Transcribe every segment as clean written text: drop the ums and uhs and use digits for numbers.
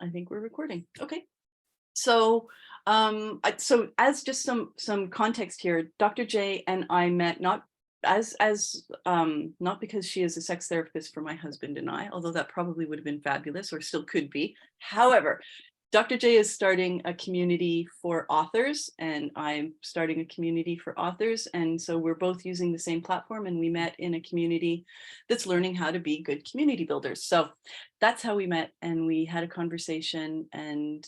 I think we're recording. Okay. So, so as just some context here, Dr. J and I met not not because she is a sex therapist for my husband and I, although that probably would have been fabulous or still could be. However, Dr. J is starting a community for authors, and I'm starting a community for authors. And so we're both using the same platform, and we met in a community that's learning how to be good community builders. So that's how we met, and we had a conversation, and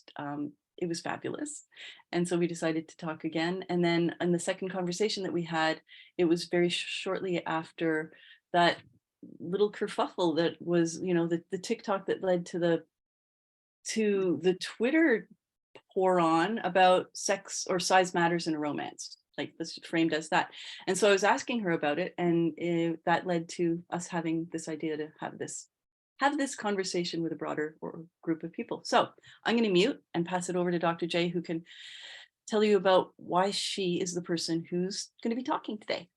it was fabulous. And so we decided to talk again. And then in the second conversation that we had, it was very shortly after that little kerfuffle that was, the TikTok that led to the Twitter pour on about sex or size matters in a romance, like this framed as that. And so I was asking her about it, and that led to us having this idea to have this conversation with a broader group of people. So I'm going to mute and pass it over to Dr. J, who can tell you about why she is the person who's going to be talking today.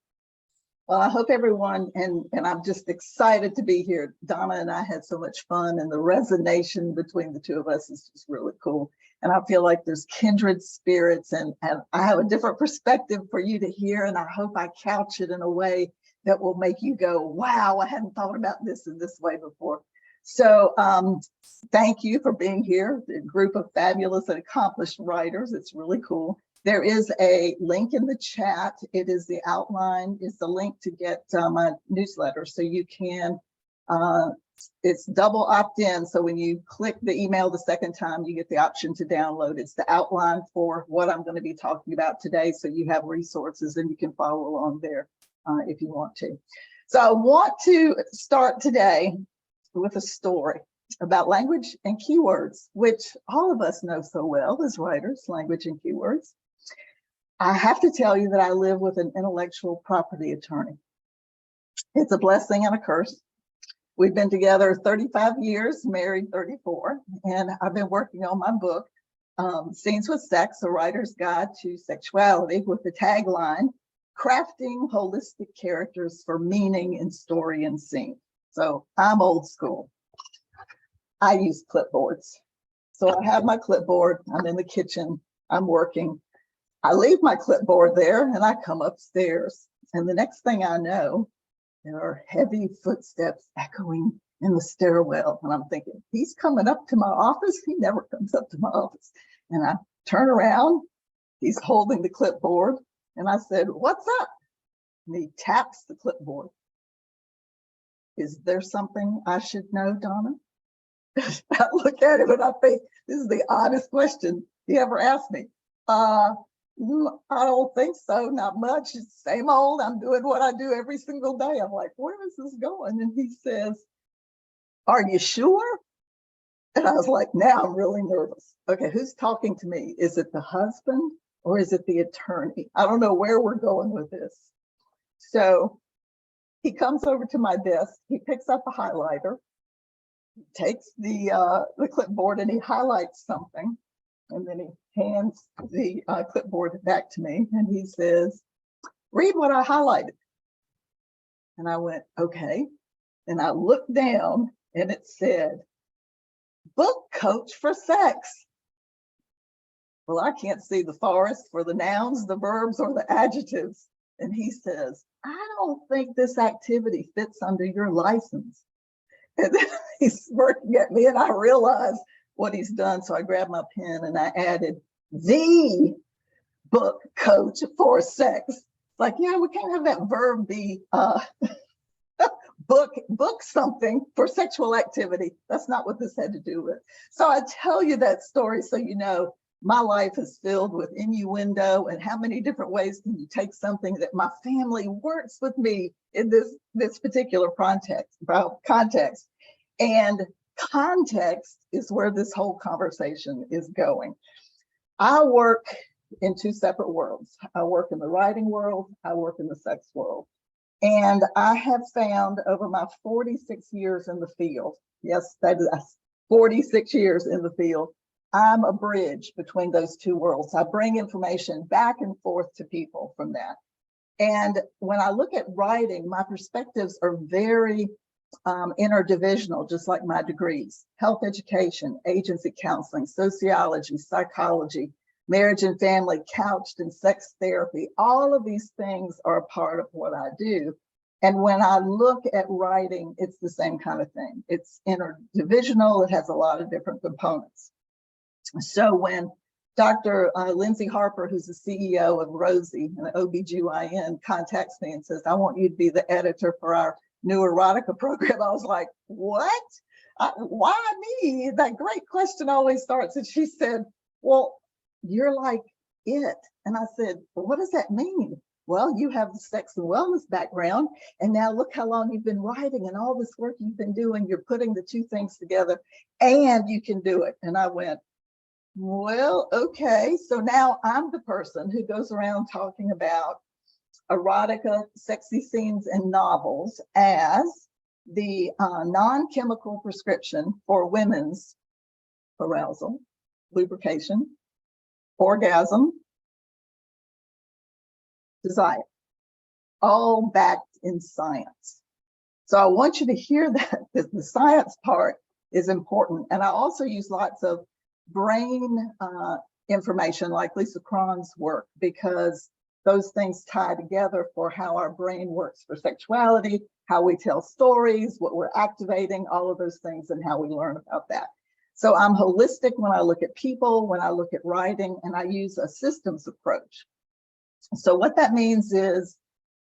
Well, I hope everyone, and I'm just excited to be here. Donna and I had so much fun, and the resonation between the two of us is just really cool. And I feel like there's kindred spirits, and I have a different perspective for you to hear, and I hope I couch it in a way that will make you go, wow, I hadn't thought about this in this way before. So thank you for being here, the group of fabulous and accomplished writers. It's really cool. There is a link in the chat. It is the outline, is the link to get my newsletter. So you can, it's double opt-in. So when you click the email the second time, you get the option to download. It's the outline for what I'm going to be talking about today. So you have resources and you can follow along there if you want to. So I want to start today with a story about language and keywords, which all of us know so well as writers, language and keywords. I have to tell you that I live with an intellectual property attorney. It's a blessing and a curse. We've been together 35 years, married 34, and I've been working on my book, Scenes with Sex, A Writer's Guide to Sexuality, with the tagline, Crafting Holistic Characters for Meaning in Story and Scene. So I'm old school. I use clipboards. So I have my clipboard, I'm in the kitchen, I'm working. I leave my clipboard there and I come upstairs. And the next thing I know, there are heavy footsteps echoing in the stairwell. And I'm thinking, he's coming up to my office? He never comes up to my office. And I turn around, he's holding the clipboard. And I said, what's up? And he taps the clipboard. Is there something I should know, Donna? I look at him and I think, this is the oddest question he ever asked me. I don't think so, not much. It's the same old, I'm doing what I do every single day. I'm like, where is this going? And he says, are you sure? And I was like, now I'm really nervous. Okay, who's talking to me? Is it the husband or is it the attorney? I don't know where we're going with this. So he comes over to my desk, he picks up a highlighter, takes the clipboard and he highlights something. And then he hands the clipboard back to me and he says, read what I highlighted. And I went, okay. And I looked down and it said, book coach for sex. Well, I can't see the forest for the nouns, the verbs, or the adjectives. And he says, I don't think this activity fits under your license. And then he's smirking at me and I realized what he's done. So I grabbed my pen and I added the book coach for sex. Like, yeah, we can't have that verb be book something for sexual activity. That's not what this had to do with. So I tell you that story so you know my life is filled with innuendo and how many different ways can you take something that my family works with me in this particular context. And context is where this whole conversation is going. I work in two separate worlds. I work in the writing world, I work in the sex world. And I have found over my 46 years in the field, yes, that is 46 years in the field, I'm a bridge between those two worlds. I bring information back and forth to people from that. And when I look at writing, my perspectives are very interdivisional, just like my degrees, health education, agency counseling, sociology, psychology, marriage and family, couched in sex therapy. All of these things are a part of what I do. And when I look at writing, it's the same kind of thing. It's interdivisional. It has a lot of different components. So when Dr. Lindsay Harper, who's the CEO of Rosie, an OBGYN, contacts me and says, I want you to be the editor for our new erotica program, I was like, what? Why me? That great question always starts. And she said, well, you're like it. And I said, well, what does that mean? Well, you have the sex and wellness background, and now look how long you've been writing and all this work you've been doing. You're putting the two things together and you can do it. And I went, well, okay. So now I'm the person who goes around talking about erotica, sexy scenes, and novels as the non-chemical prescription for women's arousal, lubrication, orgasm, desire, all backed in science. So I want you to hear that, because the science part is important. And I also use lots of brain information like Lisa Cron's work, because those things tie together for how our brain works for sexuality, how we tell stories, what we're activating, all of those things, and how we learn about that. So I'm holistic when I look at people, when I look at writing, and I use a systems approach. So what that means is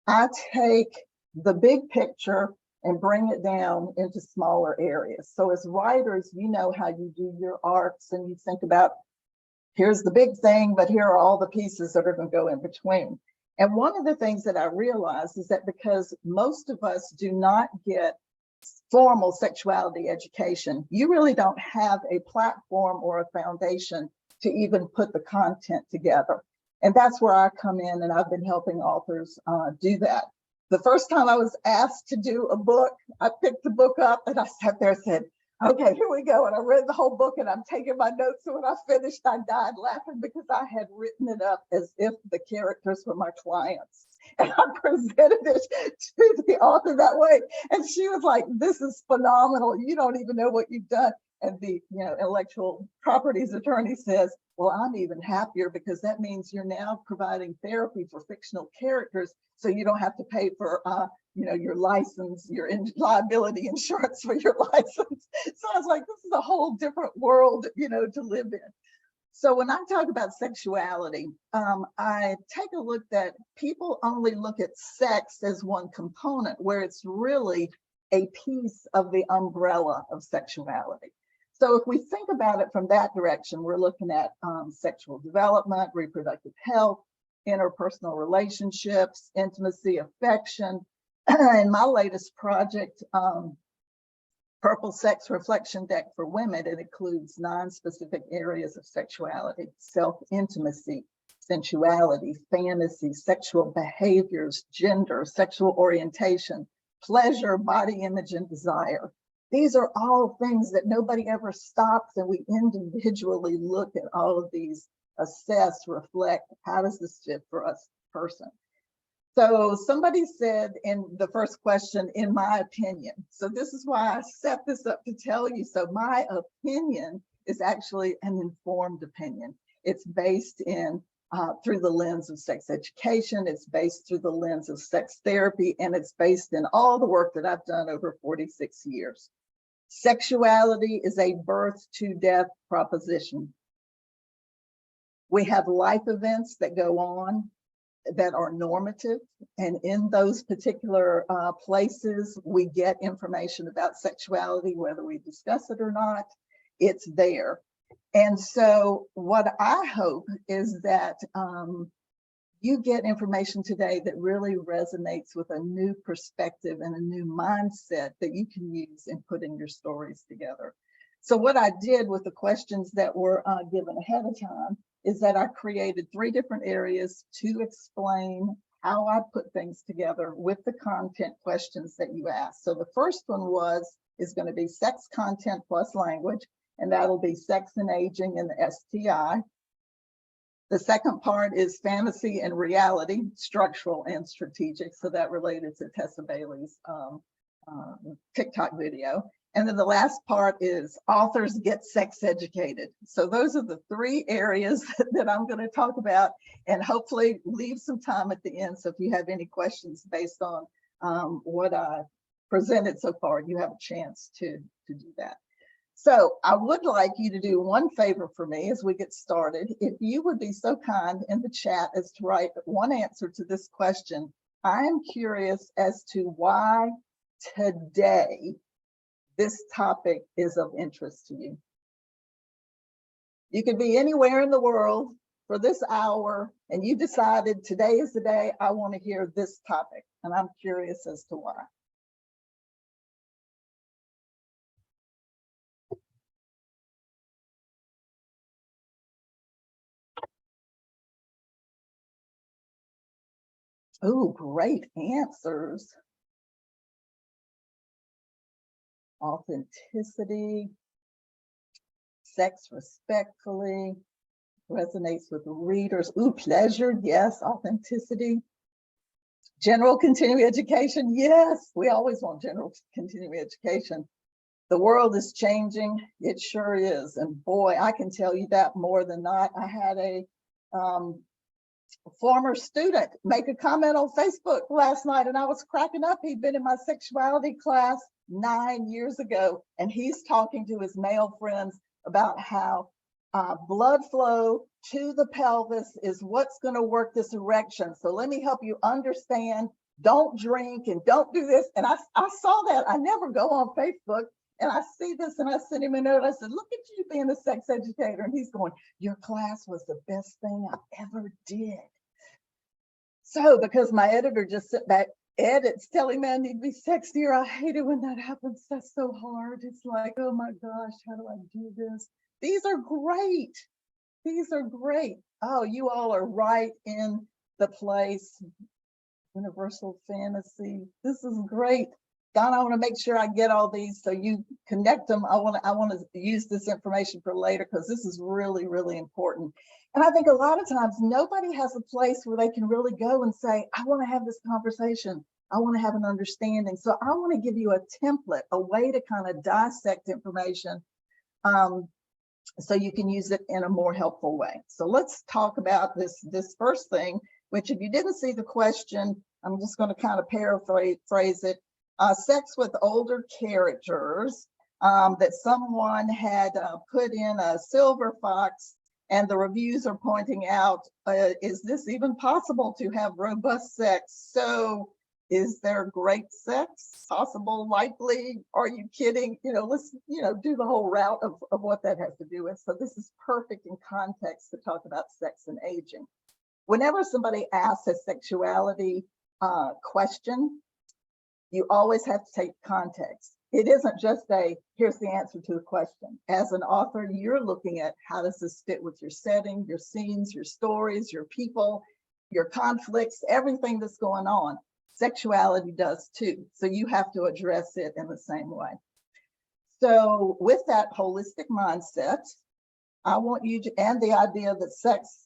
I take the big picture and bring it down into smaller areas. So as writers, you know how you do your arcs, and you think about, here's the big thing, but here are all the pieces that are going to go in between. And one of the things that I realized is that because most of us do not get formal sexuality education, you really don't have a platform or a foundation to even put the content together. And that's where I come in, and I've been helping authors do that. The first time I was asked to do a book, I picked the book up and I sat there and said, okay, here we go. And I read the whole book and I'm taking my notes. And when I finished, I died laughing because I had written it up as if the characters were my clients. And I presented it to the author that way. And she was like, this is phenomenal. You don't even know what you've done. And the intellectual properties attorney says, well, I'm even happier because that means you're now providing therapy for fictional characters, so you don't have to pay for your license, your liability insurance for your license. So I was like, this is a whole different world, to live in. So when I talk about sexuality, I take a look that people only look at sex as one component, where it's really a piece of the umbrella of sexuality. So if we think about it from that direction, we're looking at sexual development, reproductive health, interpersonal relationships, intimacy, affection. And my latest project, Purple Sex Reflection Deck for Women, it includes non-specific areas of sexuality: self-intimacy, sensuality, fantasy, sexual behaviors, gender, sexual orientation, pleasure, body image, and desire. These are all things that nobody ever stops, and we individually look at all of these, assess, reflect, how does this fit for us person? So somebody said in the first question, in my opinion. So this is why I set this up to tell you. So my opinion is actually an informed opinion. It's based in through the lens of sex education. It's based through the lens of sex therapy, and it's based in all the work that I've done over 46 years. Sexuality is a birth to death proposition. We have life events that go on that are normative, and in those particular places, we get information about sexuality, whether we discuss it or not, it's there. And so what I hope is that you get information today that really resonates with a new perspective and a new mindset that you can use in putting your stories together. So what I did with the questions that were given ahead of time is that I created 3 different areas to explain how I put things together with the content questions that you asked. So the first one is going to be sex content plus language, and that'll be sex and aging and the STI. The second part is fantasy and reality, structural and strategic. So that related to Tessa Bailey's TikTok video. And then the last part is authors get sex educated. So those are the three areas that I'm going to talk about, and hopefully leave some time at the end. So if you have any questions based on what I presented so far, you have a chance to do that. So I would like you to do one favor for me as we get started. If you would be so kind in the chat as to write one answer to this question. I am curious as to why today this topic is of interest to you. You could be anywhere in the world for this hour and you decided today is the day I want to hear this topic, and I'm curious as to why. Oh, great answers. Authenticity, sex respectfully, resonates with readers. Ooh, pleasure, yes. Authenticity. General continuing education, yes. We always want general continuing education. The world is changing, it sure is. And boy, I can tell you that more than not. I had a former student make a comment on Facebook last night, and I was cracking up. He'd been in my sexuality class 9 years ago, and he's talking to his male friends about how blood flow to the pelvis is what's going to work this erection. So let me help you understand. Don't drink and don't do this. And I saw that. I never go on Facebook. And I see this and I sent him a note. I said, look at you being a sex educator. And he's going, your class was the best thing I ever did. So because my editor just sit back, edits, telling me I need to be sexier. I hate it when that happens. That's so hard. It's like, oh my gosh, how do I do this? These are great. These are great. Oh, you all are right in the place. Universal fantasy. This is great. Donna, I want to make sure I get all these so you connect them. I want to use this information for later because this is really, really important. And I think a lot of times nobody has a place where they can really go and say, I want to have this conversation. I want to have an understanding. So I want to give you a template, a way to kind of dissect information so you can use it in a more helpful way. So let's talk about this first thing, which if you didn't see the question, I'm just going to kind of paraphrase it. Sex with older characters that someone had put in a silver fox, and the reviews are pointing out, is this even possible to have robust sex? So is there great sex? Possible, likely? Are you kidding? Let's, do the whole route of what that has to do with. So this is perfect in context to talk about sex and aging. Whenever somebody asks a sexuality question, you always have to take context. It isn't just here's the answer to the question. As an author, you're looking at how does this fit with your setting, your scenes, your stories, your people, your conflicts, everything that's going on. Sexuality does too. So you have to address it in the same way. So with that holistic mindset, I want you to, and the idea that sex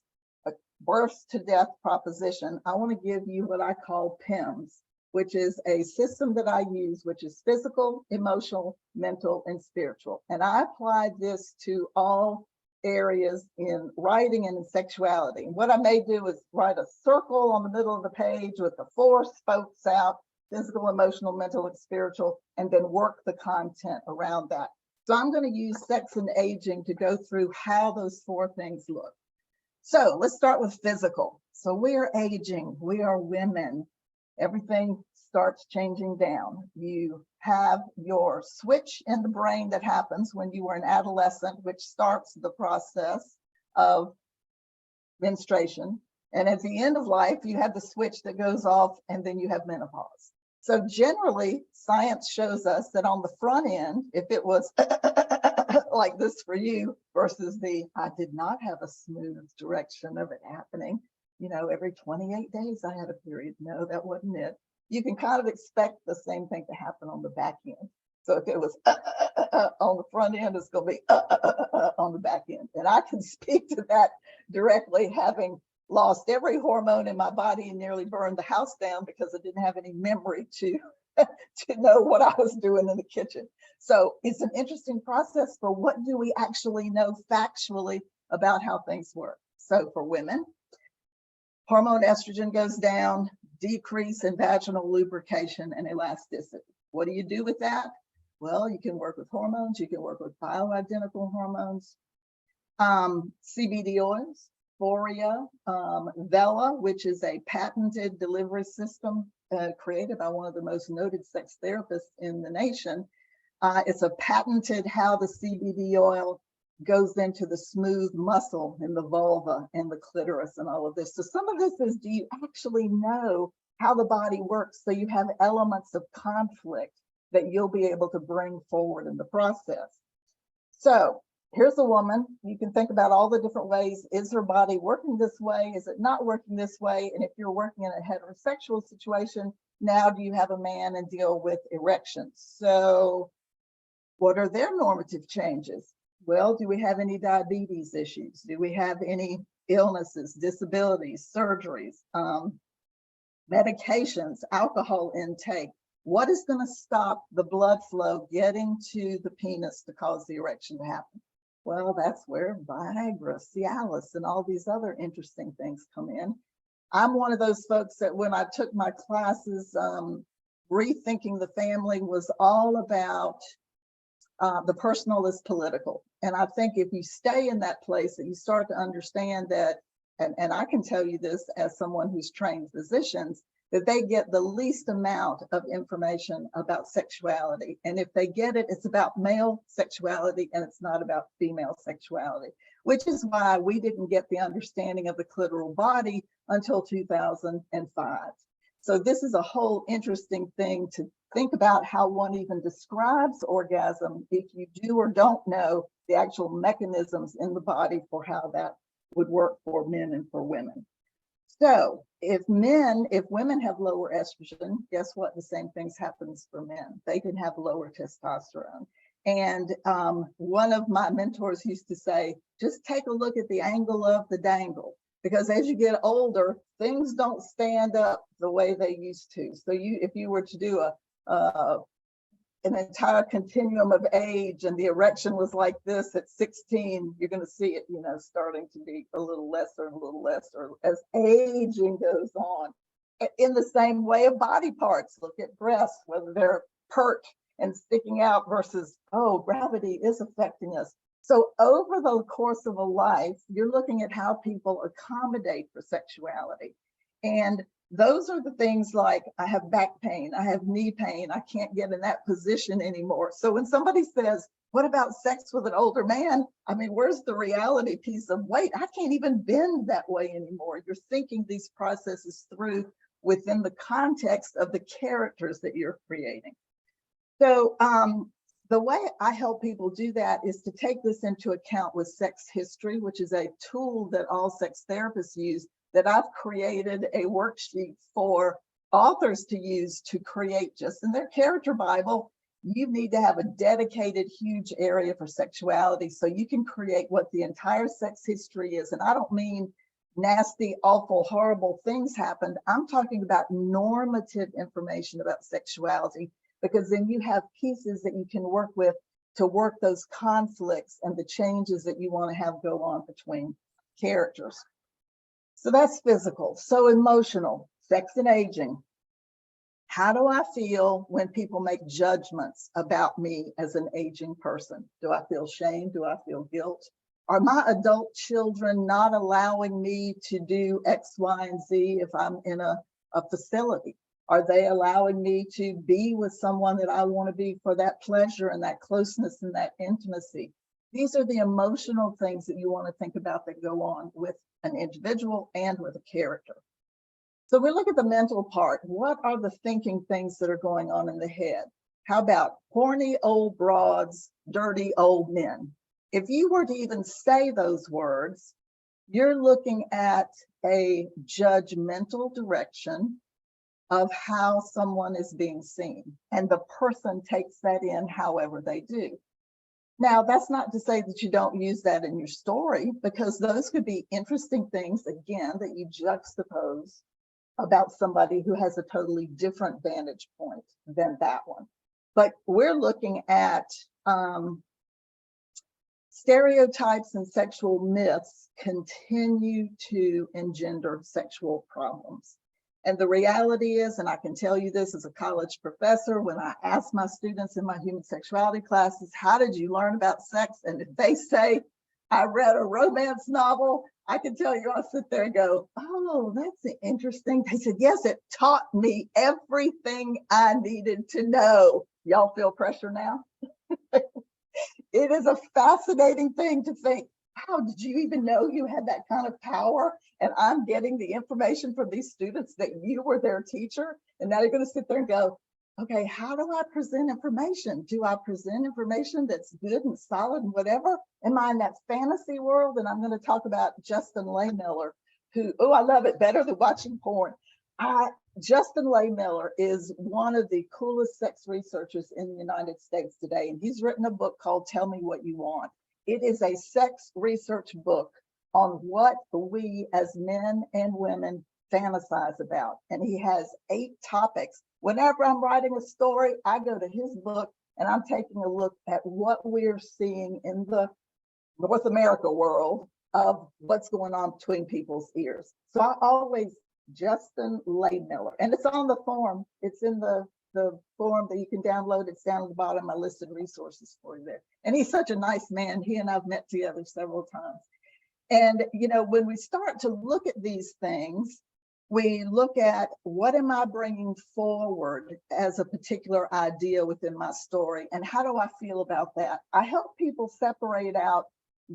births to death proposition, I want to give you what I call PEMS, which is a system that I use, which is physical, emotional, mental, and spiritual. And I applied this to all areas in writing and in sexuality. And what I may do is write a circle on the middle of the page with the 4 spokes out, physical, emotional, mental, and spiritual, and then work the content around that. So I'm going to use sex and aging to go through how those 4 things look. So let's start with physical. So we are aging, we are women. Everything starts changing down. You have your switch in the brain that happens when you are an adolescent, which starts the process of menstruation. And at the end of life, you have the switch that goes off, and then you have menopause. So generally, science shows us that on the front end, if it was like this for you versus I did not have a smooth direction of it happening. Every 28 days I had a period. No, that wasn't it. You can kind of expect the same thing to happen on the back end. So if it was on the front end, it's going to be on the back end. And I can speak to that directly, having lost every hormone in my body and nearly burned the house down because I didn't have any memory to to know what I was doing in the kitchen. So it's an interesting process for what do we actually know factually about how things work. So for women, hormone estrogen goes down, decrease in vaginal lubrication and elasticity. What do you do with that? Well, you can work with hormones, you can work with bioidentical hormones, CBD oils, Foria, Vela, which is a patented delivery system created by one of the most noted sex therapists in the nation. It's a patented how the CBD oil goes into the smooth muscle in the vulva and the clitoris and all of this. So some of this is, do you actually know how the body works? So you have elements of conflict that you'll be able to bring forward in the process. So here's a woman. You can think about all the different ways. Is her body working this way? Is it not working this way? And if you're working in a heterosexual situation, now do you have a man and deal with erections? So what are their normative changes? Well, do we have any diabetes issues? Do we have any illnesses, disabilities, surgeries, medications, alcohol intake? What is going to stop the blood flow getting to the penis to cause the erection to happen? Well, that's where Viagra, Cialis, and all these other interesting things come in. I'm one of those folks that when I took my classes, Rethinking the Family was all about the personal is political. And I think if you stay in that place and you start to understand that, and I can tell you this as someone who's trained physicians, that they get the least amount of information about sexuality. And if they get it, it's about male sexuality and it's not about female sexuality, which is why we didn't get the understanding of the clitoral body until 2005. So this is a whole interesting thing to think about, how one even describes orgasm if you do or don't know the actual mechanisms in the body for how that would work for men and for women. So if women have lower estrogen, guess what? The same things happens for men. They can have lower testosterone. And one of my mentors used to say, just take a look at the angle of the dangle, because as you get older, things don't stand up the way they used to. So if you were to do an entire continuum of age and the erection was like this at 16, you're going to see it, starting to be a little lesser and a little lesser as aging goes on. In the same way of body parts, look at breasts, whether they're pert and sticking out versus, oh, gravity is affecting us. So over the course of a life, you're looking at how people accommodate for sexuality. And those are the things like, I have back pain, I have knee pain, I can't get in that position anymore. So when somebody says, what about sex with an older man? I mean, where's the reality piece of, wait, I can't even bend that way anymore. You're thinking these processes through within the context of the characters that you're creating. So the way I help people do that is to take this into account with sex history, which is a tool that all sex therapists use, that I've created a worksheet for authors to use to create just in their character Bible. You need to have a dedicated, huge area for sexuality so you can create what the entire sex history is. And I don't mean nasty, awful, horrible things happened. I'm talking about normative information about sexuality, because then you have pieces that you can work with to work those conflicts and the changes that you want to have go on between characters. So that's physical. So emotional, sex and aging. How do I feel when people make judgments about me as an aging person? Do I feel shame? Do I feel guilt? Are my adult children not allowing me to do X, Y, and Z if I'm in a facility? Are they allowing me to be with someone that I want to be for that pleasure and that closeness and that intimacy? These are the emotional things that you want to think about that go on with an individual and with a character. So we look at the mental part. What are the thinking things that are going on in the head? How about horny old broads, dirty old men? If you were to even say those words, you're looking at a judgmental direction of how someone is being seen, and the person takes that in however they do. Now, that's not to say that you don't use that in your story, because those could be interesting things, again, that you juxtapose about somebody who has a totally different vantage point than that one. But we're looking at stereotypes and sexual myths continue to engender sexual problems. And the reality is, and I can tell you this as a college professor, when I ask my students in my human sexuality classes, how did you learn about sex? And if they say, I read a romance novel, I can tell you, I'll sit there and go, oh, that's interesting. They said, yes, it taught me everything I needed to know. Y'all feel pressure now? It is a fascinating thing to think, how did you even know you had that kind of power? And I'm getting the information from these students that you were their teacher. And now you're going to sit there and go, okay, how do I present information? Do I present information that's good and solid and whatever? Am I in that fantasy world? And I'm going to talk about Justin Lehmiller, who, oh, I love it better than watching porn. Justin Lehmiller is one of the coolest sex researchers in the United States today. And he's written a book called Tell Me What You Want. It is a sex research book on what we as men and women fantasize about. And he has 8 topics. Whenever I'm writing a story, I go to his book and I'm taking a look at what we're seeing in the North America world of what's going on between people's ears. So I always, Justin Lehmiller, and it's on the form. It's in the form that you can download. It's down at the bottom. I listed resources for you there. And he's such a nice man. He and I've met together several times. And, you know, when we start to look at these things, we look at what am I bringing forward as a particular idea within my story, and how do I feel about that? I help people separate out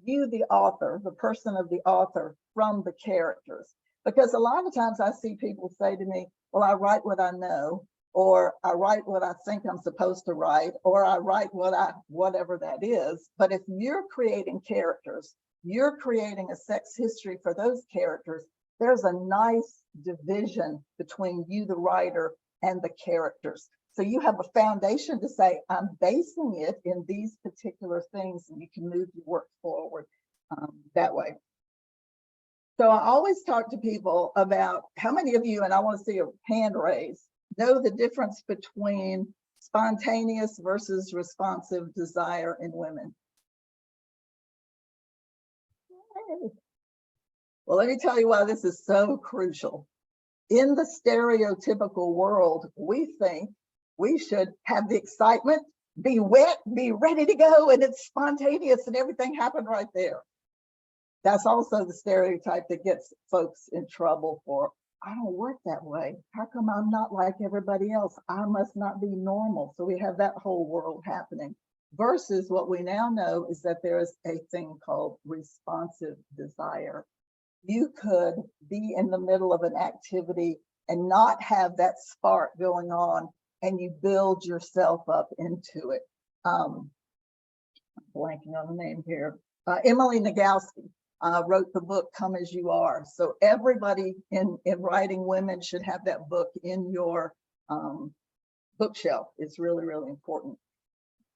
you, the author, the person of the author, from the characters. Because a lot of times I see people say to me, well, I write what I know, or I write what I think I'm supposed to write, or I write whatever that is. But if you're creating characters, you're creating a sex history for those characters, there's a nice division between you, the writer, and the characters. So you have a foundation to say, I'm basing it in these particular things, and you can move your work forward that way. So I always talk to people about how many of you, and I want to see a hand raise, know the difference between spontaneous versus responsive desire in women. Well, let me tell you why this is so crucial. In the stereotypical world, we think we should have the excitement, be wet, be ready to go, and it's spontaneous and everything happened right there. That's also the stereotype that gets folks in trouble for, I don't work that way. How come I'm not like everybody else? I must not be normal. So we have that whole world happening. Versus what we now know is that there is a thing called responsive desire. You could be in the middle of an activity and not have that spark going on, and you build yourself up into it. I'm blanking on the name here. Emily Nagoski wrote the book Come As You Are. So everybody in writing women should have that book in your bookshelf. It's really, really important.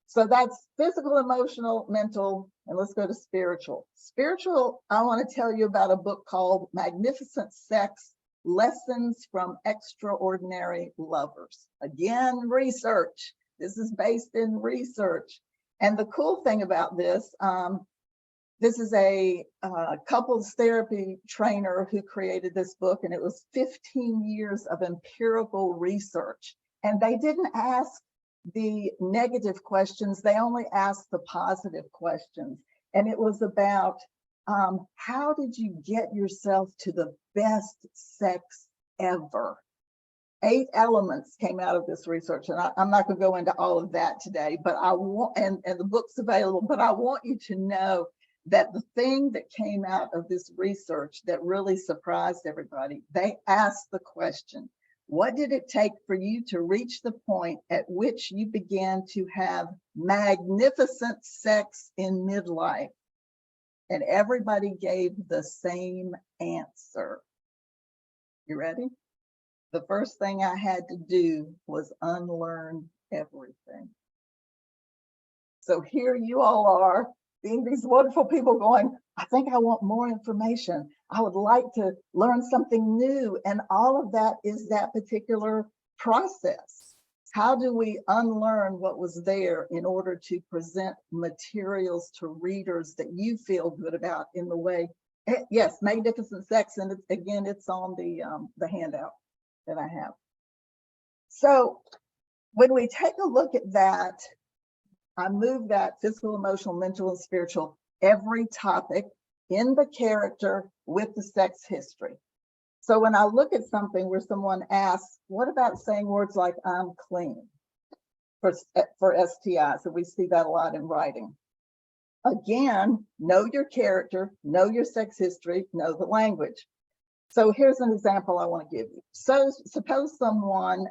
So that's physical, emotional, mental, and let's go to spiritual. Spiritual, I want to tell you about a book called Magnificent Sex, Lessons from Extraordinary Lovers. Again, research. This is based in research. And the cool thing about this, this is a couples therapy trainer who created this book, and it was 15 years of empirical research. And they didn't ask the negative questions, they only asked the positive questions. And it was about how did you get yourself to the best sex ever? 8 elements came out of this research, and I'm not going to go into all of that today, but I want, and the book's available, but I want you to know that the thing that came out of this research that really surprised everybody, they asked the question, what did it take for you to reach the point at which you began to have magnificent sex in midlife? And everybody gave the same answer. You ready? The first thing I had to do was unlearn everything. So here you all are, being these wonderful people going, I think I want more information. I would like to learn something new. And all of that is that particular process. How do we unlearn what was there in order to present materials to readers that you feel good about in the way? Yes, Magnificent Sex, and again, it's on the handout that I have. So when we take a look at that, I move that physical, emotional, mental, and spiritual, every topic in the character with the sex history. So when I look at something where someone asks, what about saying words like I'm clean for STIs? So we see that a lot in writing. Again, know your character, know your sex history, know the language. So here's an example I want to give you. So suppose someone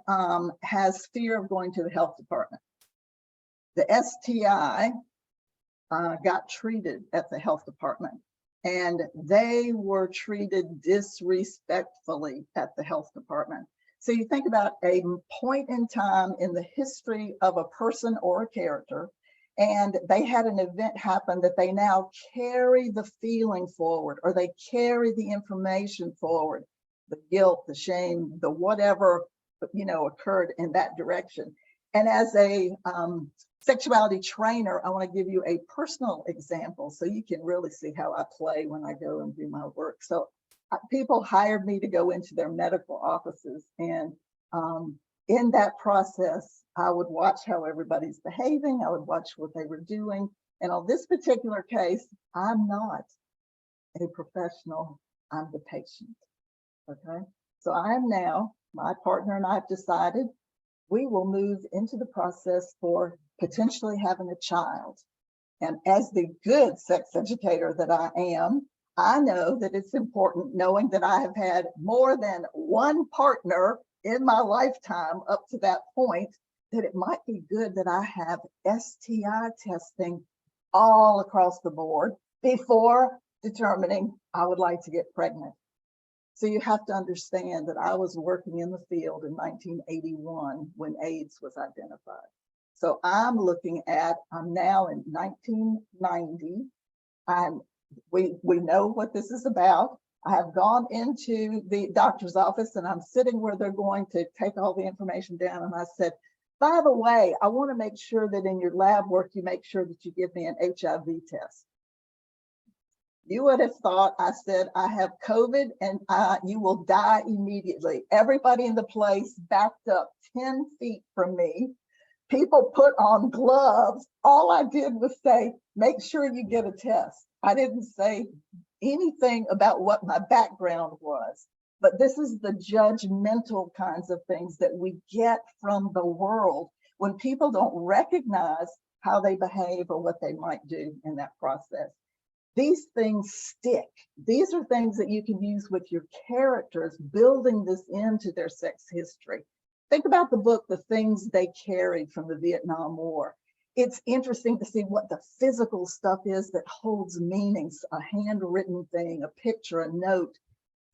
has fear of going to the health department. The STI got treated at the health department, and they were treated disrespectfully at the health department. So you think about a point in time in the history of a person or a character, and they had an event happen that they now carry the feeling forward, or they carry the information forward, the guilt, the shame, the whatever, occurred in that direction. And as a sexuality trainer, I want to give you a personal example so you can really see how I play when I go and do my work. So people hired me to go into their medical offices, and in that process, I would watch how everybody's behaving. I would watch what they were doing. And on this particular case, I'm not a professional, I'm the patient, okay? So I am now, my partner and I have decided we will move into the process for potentially having a child. And as the good sex educator that I am, I know that it's important, knowing that I have had more than one partner in my lifetime up to that point, that it might be good that I have STI testing all across the board before determining I would like to get pregnant. So you have to understand that I was working in the field in 1981 when AIDS was identified. So I'm now in 1990. We know what this is about. I have gone into the doctor's office, and I'm sitting where they're going to take all the information down. And I said, by the way, I want to make sure that in your lab work, you make sure that you give me an HIV test. You would have thought I said, I have COVID and you will die immediately. Everybody in the place backed up 10 feet from me. People put on gloves. All I did was say, make sure you get a test. I didn't say anything about what my background was, but this is the judgmental kinds of things that we get from the world when people don't recognize how they behave or what they might do in that process. These things stick. These are things that you can use with your characters, building this into their sex history. Think about the book, The Things They Carried from the Vietnam War. It's interesting to see what the physical stuff is that holds meanings, a handwritten thing, a picture, a note.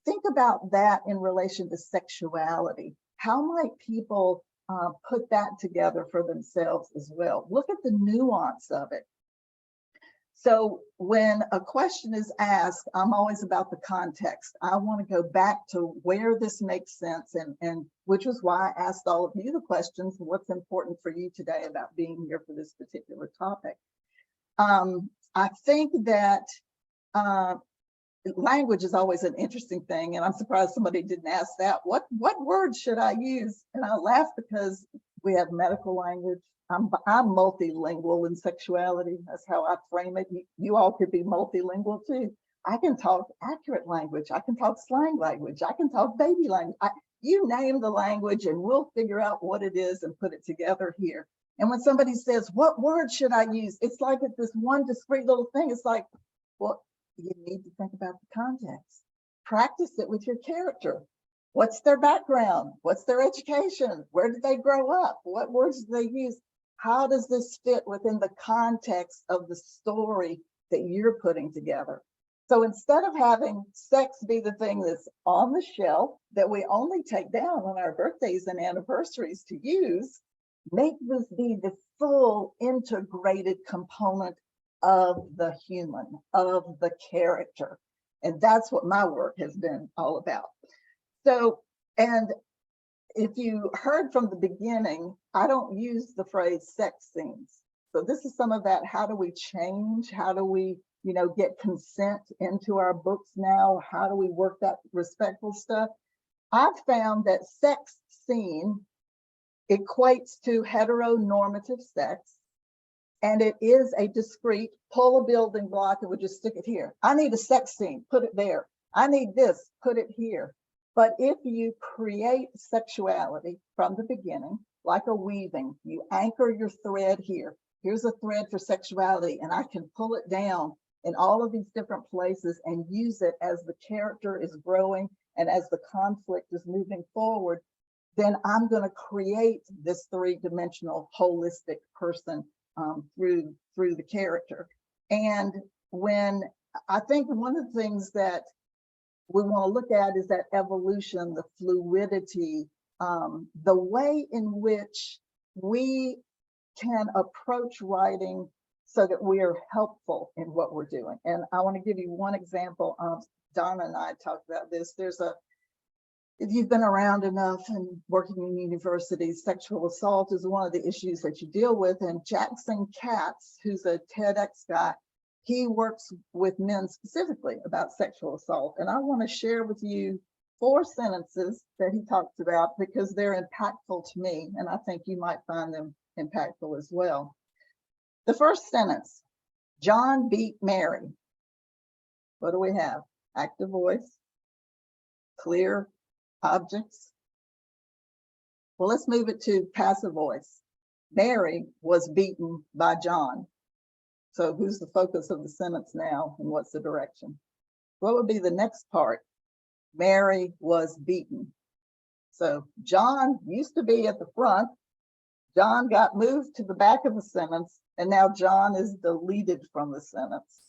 Think about that in relation to sexuality. How might people put that together for themselves as well? Look at the nuance of it. So when a question is asked, I'm always about the context. I want to go back to where this makes sense, and which was why I asked all of you the questions, what's important for you today about being here for this particular topic. I think that language is always an interesting thing, and I'm surprised somebody didn't ask that. What words should I use? And I laugh because we have medical language. I'm multilingual in sexuality. That's how I frame it. You all could be multilingual too. I can talk accurate language. I can talk slang language. I can talk baby language. You name the language and we'll figure out what it is and put it together here. And when somebody says, what word should I use? It's like it's this one discrete little thing. It's like, well, you need to think about the context. Practice it with your character. What's their background? What's their education? Where did they grow up? What words do they use? How does this fit within the context of the story that you're putting together? So instead of having sex be the thing that's on the shelf that we only take down on our birthdays and anniversaries to use, make this be the full integrated component of the human, of the character. And that's what my work has been all about. So, and if you heard from the beginning, I don't use the phrase sex scenes. So this is some of that, how do we change? How do we, get consent into our books now? How do we work that respectful stuff? I've found that sex scene equates to heteronormative sex, and it is a discrete, pull a building block and we just stick it here. I need a sex scene, put it there. I need this, put it here. But if you create sexuality from the beginning, like a weaving, you anchor your thread here. Here's a thread for sexuality, and I can pull it down in all of these different places and use it as the character is growing and as the conflict is moving forward, then I'm going to create this three-dimensional holistic person through the character. And when I think one of the things that we want to look at is that evolution, the fluidity, the way in which we can approach writing so that we are helpful in what we're doing. And I want to give you one example. Donna and I talked about this. If you've been around enough and working in universities, sexual assault is one of the issues that you deal with. And Jackson Katz, who's a TEDx guy, he works with men specifically about sexual assault. And I want to share with you 4 sentences that he talks about because they're impactful to me. And I think you might find them impactful as well. The first sentence, John beat Mary. What do we have? Active voice, clear objects. Well, let's move it to passive voice. Mary was beaten by John. So who's the focus of the sentence now and what's the direction? What would be the next part? Mary was beaten. So John used to be at the front. John got moved to the back of the sentence, and now John is deleted from the sentence.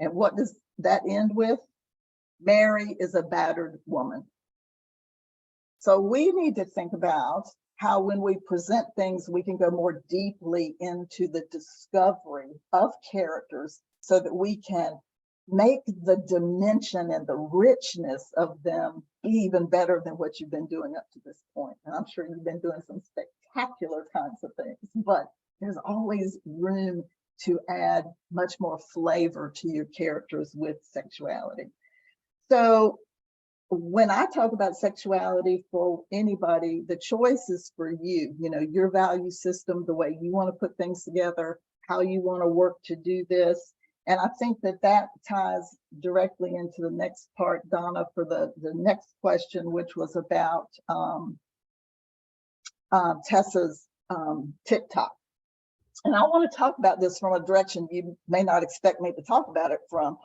And what does that end with? Mary is a battered woman. So we need to think about how when we present things, we can go more deeply into the discovery of characters so that we can make the dimension and the richness of them even better than what you've been doing up to this point. And I'm sure you've been doing some spectacular kinds of things, but there's always room to add much more flavor to your characters with sexuality. So when I talk about sexuality for anybody, the choice is for you, your value system, the way you want to put things together, how you want to work to do this. And I think that ties directly into the next part, Donna, for the next question, which was about Tessa's TikTok. And I want to talk about this from a direction you may not expect me to talk about it from.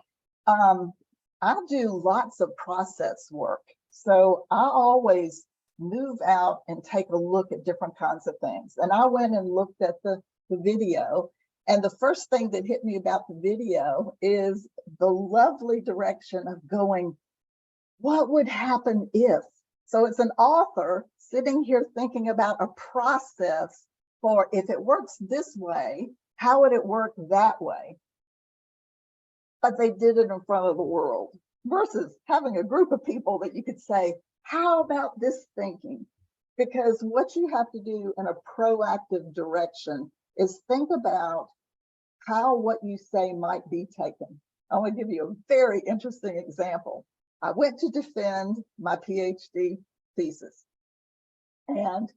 I do lots of process work. So I always move out and take a look at different kinds of things. And I went and looked at the video. And the first thing that hit me about the video is the lovely direction of going, what would happen if? So it's an author sitting here thinking about a process for if it works this way, how would it work that way? But they did it in front of the world versus having a group of people that you could say, how about this thinking? Because what you have to do in a proactive direction is think about how what you say might be taken. I want to give you a very interesting example. I went to defend my PhD thesis, and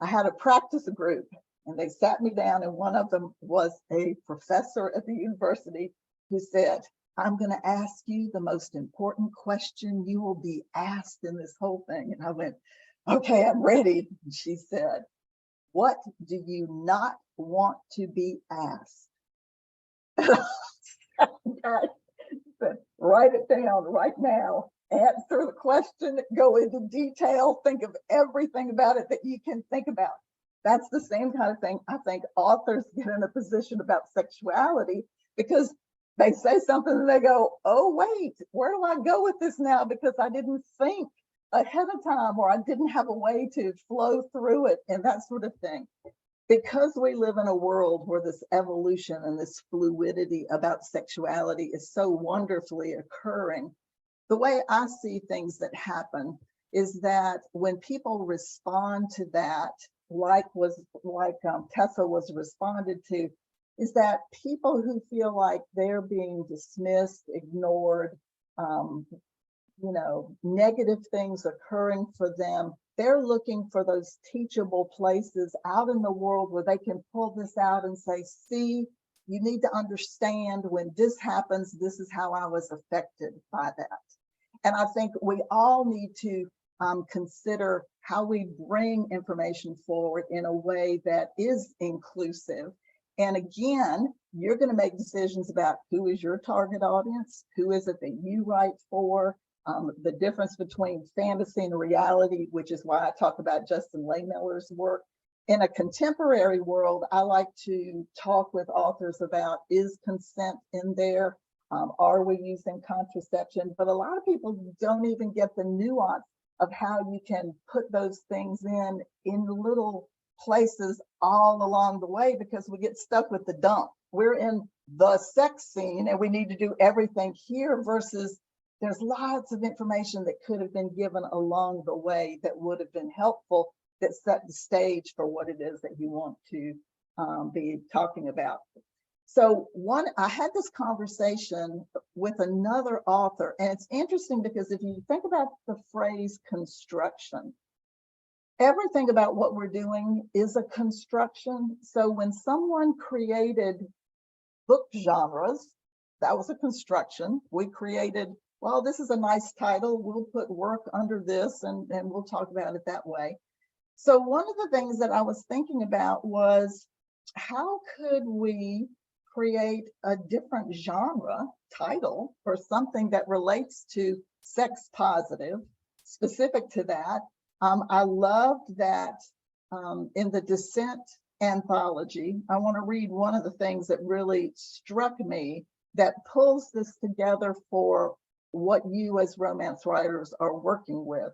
I had a practice group, and they sat me down, and one of them was a professor at the university who said, I'm going to ask you the most important question you will be asked in this whole thing. And I went, okay, I'm ready. And she said, what do you not want to be asked? Write it down right now. Answer the question, go into detail, think of everything about it that you can think about. That's the same kind of thing I think authors get in a position about sexuality, because they say something and they go, oh, wait, where do I go with this now? Because I didn't think ahead of time, or I didn't have a way to flow through it and that sort of thing. because we live in a world where this evolution and this fluidity about sexuality is so wonderfully occurring, the way I see things that happen is that when people respond to that, Tessa was responded to, is that people who feel like they're being dismissed, ignored, negative things occurring for them, they're looking for those teachable places out in the world where they can pull this out and say, see, you need to understand when this happens, this is how I was affected by that. And I think we all need to consider how we bring information forward in a way that is inclusive. And again, you're going to make decisions about who is your target audience, who is it that you write for, the difference between fantasy and reality, which is why I talk about Justin Lehmiller's work. In a contemporary world, I like to talk with authors about, is consent in there? Are we using contraception? But a lot of people don't even get the nuance of how you can put those things in little places all along the way, because we get stuck with the dump. We're in the sex scene and we need to do everything here, versus there's lots of information that could have been given along the way that would have been helpful, that set the stage for what it is that you want to be talking about. So I had this conversation with another author, and it's interesting because if you think about the phrase construction, everything about what we're doing is a construction. So when someone created book genres, that was a construction. We created, well, this is a nice title, we'll put work under this and we'll talk about it that way. So one of the things that I was thinking about was, how could we create a different genre title for something that relates to sex positive, specific to that? I loved that in the Descent anthology. I want to read one of the things that really struck me that pulls this together for what you as romance writers are working with.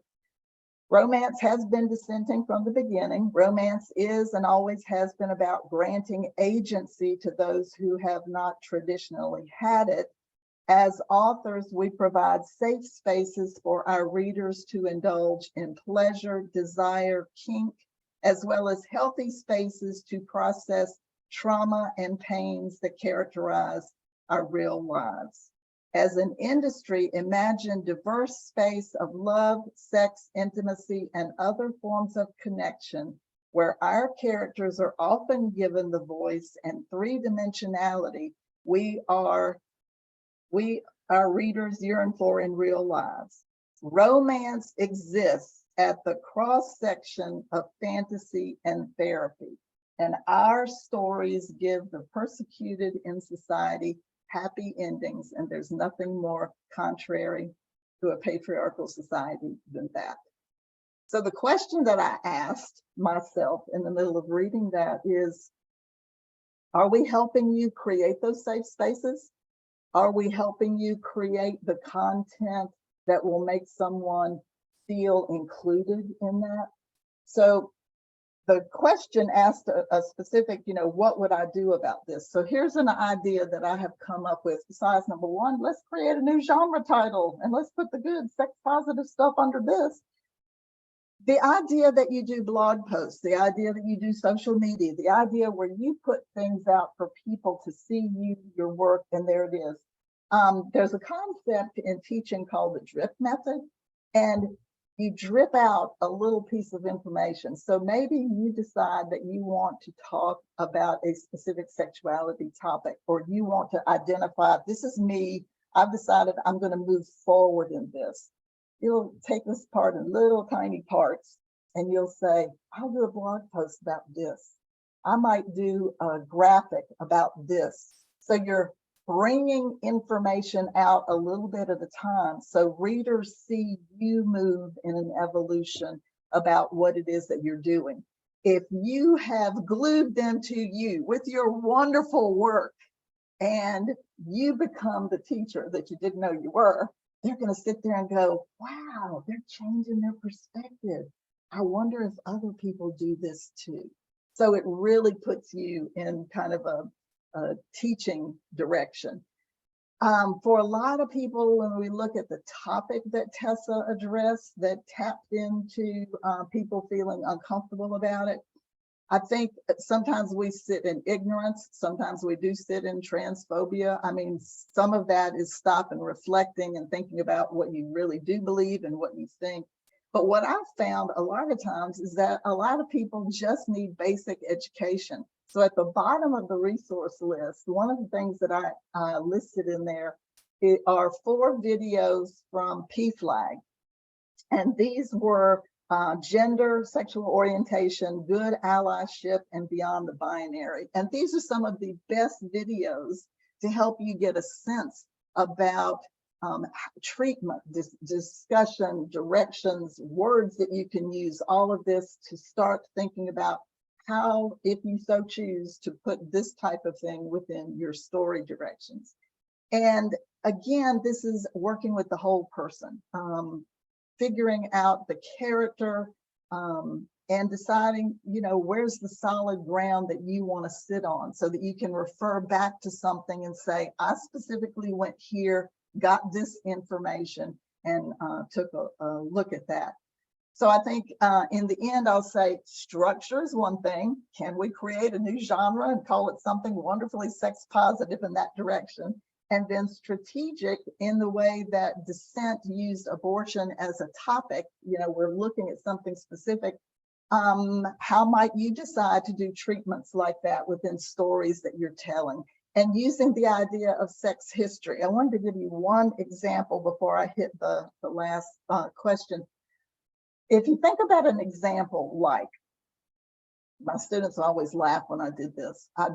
Romance has been dissenting from the beginning. Romance is and always has been about granting agency to those who have not traditionally had it. As authors, we provide safe spaces for our readers to indulge in pleasure, desire, kink, as well as healthy spaces to process trauma and pains that characterize our real lives. As an industry, imagine diverse space of love, sex, intimacy, and other forms of connection where our characters are often given the voice and three-dimensionality our readers yearn for in real lives. Romance exists at the cross-section of fantasy and therapy, and our stories give the persecuted in society happy endings, and there's nothing more contrary to a patriarchal society than that. So the question that I asked myself in the middle of reading that is, are we helping you create those safe spaces? Are we helping you create the content that will make someone feel included in that? So the question asked a specific, what would I do about this? So here's an idea that I have come up with. Besides, number one, let's create a new genre title and let's put the good sex positive stuff under this. The idea that you do blog posts, the idea that you do social media, the idea where you put things out for people to see your work, and there it is. There's a concept in teaching called the drip method, and you drip out a little piece of information. So maybe you decide that you want to talk about a specific sexuality topic, or you want to identify, this is me, I've decided I'm going to move forward in this. You'll take this part in little tiny parts and you'll say, I'll do a blog post about this. I might do a graphic about this. So you're bringing information out a little bit at a time so readers see you move in an evolution about what it is that you're doing. If you have glued them to you with your wonderful work and you become the teacher that you didn't know you were, they're going to sit there and go, wow, they're changing their perspective. I wonder if other people do this too. So it really puts you in kind of a teaching direction. For a lot of people, when we look at the topic that Tessa addressed that tapped into people feeling uncomfortable about it, I think that sometimes we sit in ignorance. Sometimes we do sit in transphobia. I mean, some of that is stop and reflecting and thinking about what you really do believe and what you think. But what I've found a lot of times is that a lot of people just need basic education. So at the bottom of the resource list, one of the things that I listed in there are 4 videos from PFLAG. And these were gender, sexual orientation, good allyship, and beyond the binary. And these are some of the best videos to help you get a sense about treatment, discussion, directions, words that you can use, all of this to start thinking about how, if you so choose, to put this type of thing within your story directions. And again, this is working with the whole person, figuring out the character, and deciding, you know, where's the solid ground that you want to sit on so that you can refer back to something and say, I specifically went here, got this information, and took a look at that. So I think in the end, I'll say structure is one thing. Can we create a new genre and call it something wonderfully sex positive in that direction? And then strategic in the way that Dissent used abortion as a topic. You know, we're looking at something specific. How might you decide to do treatments like that within stories that you're telling? And using the idea of sex history. I wanted to give you one example before I hit the last question. If you think about an example, like, my students always laugh when I did this. I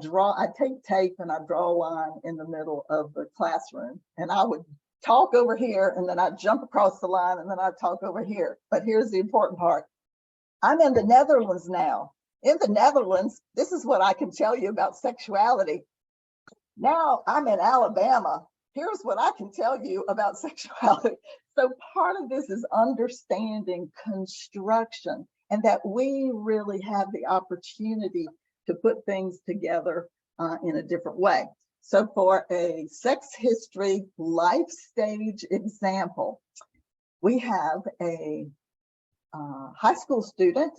take tape and I draw a line in the middle of the classroom, and I would talk over here, and then I'd jump across the line, and then I'd talk over here. But here's the important part. I'm in the Netherlands now. In the Netherlands, this is what I can tell you about sexuality. Now I'm in Alabama. Here's what I can tell you about sexuality. So part of this is understanding construction, and that we really have the opportunity to put things together in a different way. So for a sex history life stage example, we have a high school student